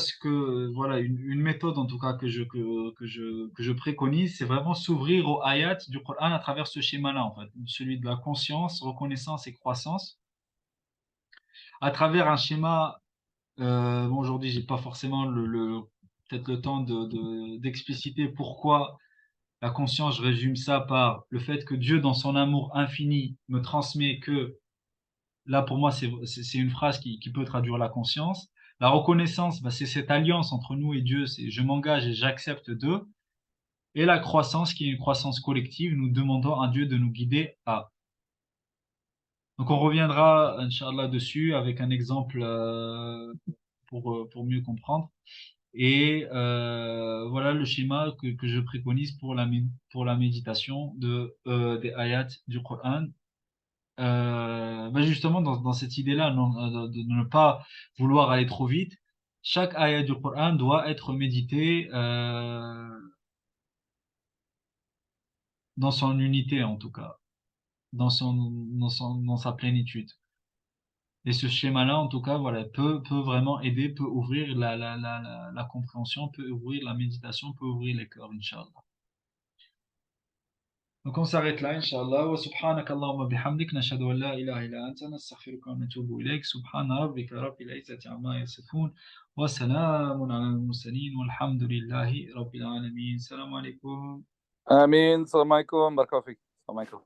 voilà, une méthode en tout cas que je préconise, c'est vraiment s'ouvrir aux ayats du Coran à travers ce schéma-là, en fait, celui de la conscience, reconnaissance et croissance, à travers un schéma. Bon, aujourd'hui, j'ai pas forcément peut-être le temps d'expliciter pourquoi la conscience. Je résume ça par le fait que Dieu, dans son amour infini, me transmet que. Là, pour moi, c'est une phrase qui peut traduire la conscience. La reconnaissance, bah, c'est cette alliance entre nous et Dieu, c'est je m'engage et j'accepte d'eux. Et la croissance, qui est une croissance collective, nous demandons à Dieu de nous guider à. Donc on reviendra, Inch'Allah, dessus avec un exemple pour mieux comprendre. Et voilà le schéma que je préconise pour la méditation des ayats du Coran. Justement, dans cette idée-là, de ne pas vouloir aller trop vite, chaque ayat du Coran doit être médité dans son unité, en tout cas, dans sa plénitude. Et ce schéma-là, en tout cas, voilà, peut vraiment aider, peut ouvrir la compréhension, peut ouvrir la méditation, peut ouvrir les cœurs, Inch'Allah. Donc on s'arrête là, Inch'Allah. Wa subhanaka Allahumma bihamdik, nashhadu an la ilaha illa anta, nastaghfiruka wa natubu ilayk. Subhana rabbika rabbil izzati amma yasifun. Wa salamun ala al-mursalin, walhamdulillahi rabbil alamin. Salam alaikum. Amin. Salam alaikum. Barakallahu fik. Salam alaikum.